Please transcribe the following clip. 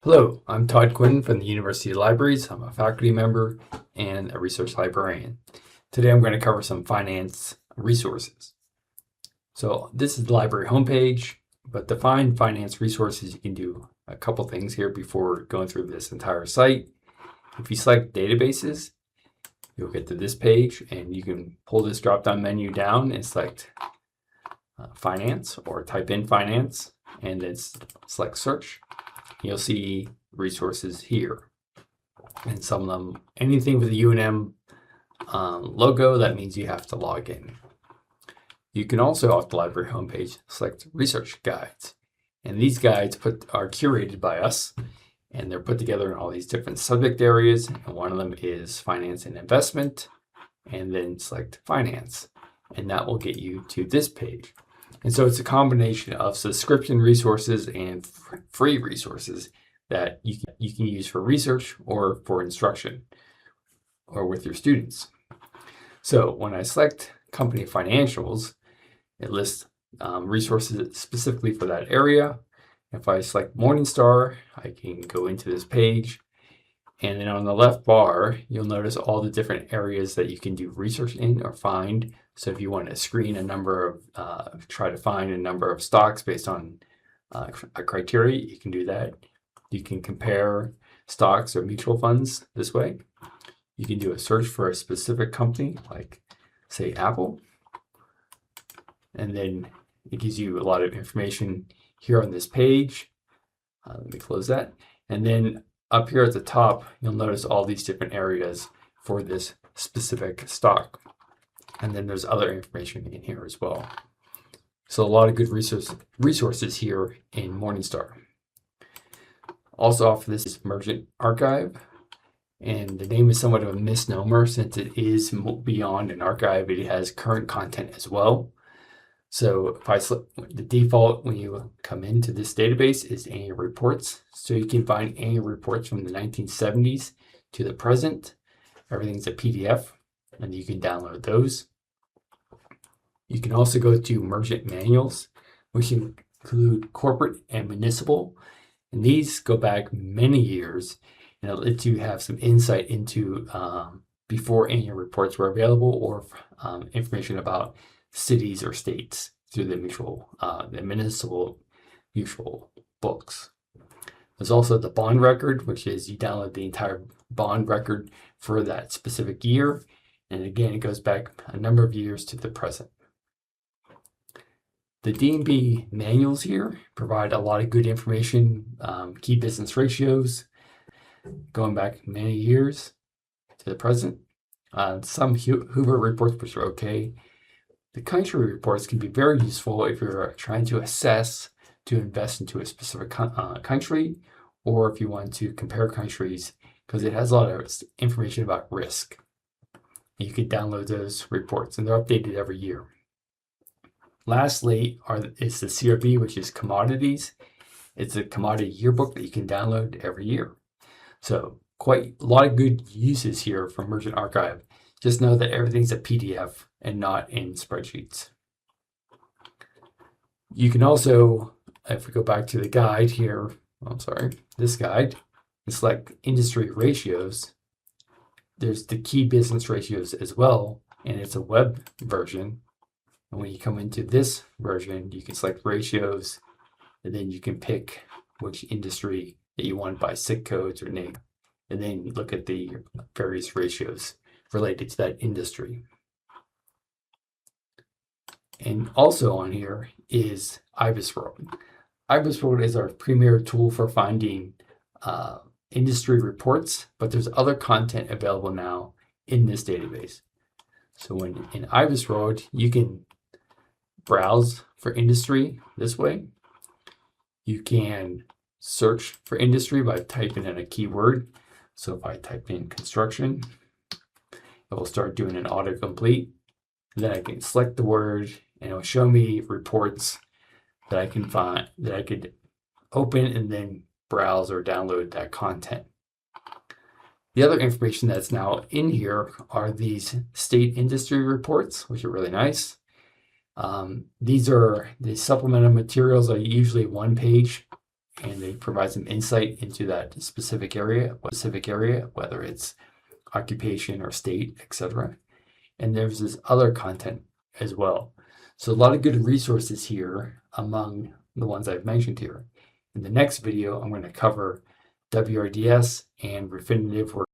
Hello, I'm Todd Quinn from the University Libraries. I'm a faculty member and a research librarian. Today I'm going to cover some finance resources. So this is the library homepage, but to find finance resources, you can do a couple things here before going through this entire site. If you select databases, you'll get to this page and you can pull this drop-down menu down and select finance or type in finance and then select search. You'll see resources here, and some of them, anything with the UNM logo, that means you have to log in. You can also, off the library homepage, select research guides, and these guides are curated by us, and they're put together in all these different subject areas, and one of them is finance and investment, and then select finance, and that will get you to this page. And so it's a combination of subscription resources and free resources that you can use for research or for instruction or with your students. So when I select company financials, it lists resources specifically for that area. If I select Morningstar, I can go into this page. And then on the left bar, you'll notice all the different areas that you can do research in or find. So if you want to screen a number of, try to find a number of stocks based on a criteria, you can do that. You can compare stocks or mutual funds this way. You can do a search for a specific company, like say Apple. And then it gives you a lot of information here on this page. Let me close that. And then up here at the top, you'll notice all these different areas for this specific stock. And then there's other information in here as well. So a lot of good resources here in Morningstar. Also off of this is Merchant Archive. And the name is somewhat of a misnomer since it is beyond an archive. It has current content as well. So if I select the default when you come into this database is annual reports. So you can find annual reports from the 1970s to the present. Everything's a PDF and you can download those. You can also go to merchant manuals, which include corporate and municipal. And these go back many years and it'll let you have some insight into before annual reports were available or information about cities or states through the municipal mutual books. There's also the bond record, which is you download the entire bond record for that specific year. And again, it goes back a number of years to the present. The D&B manuals here provide a lot of good information, key business ratios, going back many years to the present. Some Hoover reports, which are okay. The country reports can be very useful if you're trying to assess to invest into a specific country, or if you want to compare countries, because it has a lot of information about risk. You can download those reports, and they're updated every year. Lastly is the CRB, which is commodities. It's a commodity yearbook that you can download every year. So quite a lot of good uses here from Merchant Archive. Just know that everything's a PDF and not in spreadsheets. You can also, if we go back to the guide here, this guide, and select industry ratios, there's the key business ratios as well, and it's a web version. And when you come into this version, you can select ratios, and then you can pick which industry that you want by SIC codes or name, and then look at the various ratios related to that industry. And also on here is IBISWorld. IBISWorld is our premier tool for finding industry reports, but there's other content available now in this database. So when in IBISWorld, you can browse for industry this way. You can search for industry by typing in a keyword. So if I type in construction, it will start doing an autocomplete. Then I can select the word and it will show me reports that I can find, that I could open and then browse or download that content. The other information that's now in here are these state industry reports, which are really nice. These are the supplemental materials are usually one page and they provide some insight into that specific area, whether it's occupation or state, etc. And there's this other content as well. So a lot of good resources here among the ones I've mentioned here. In the next video, I'm going to cover WRDS and Refinitiv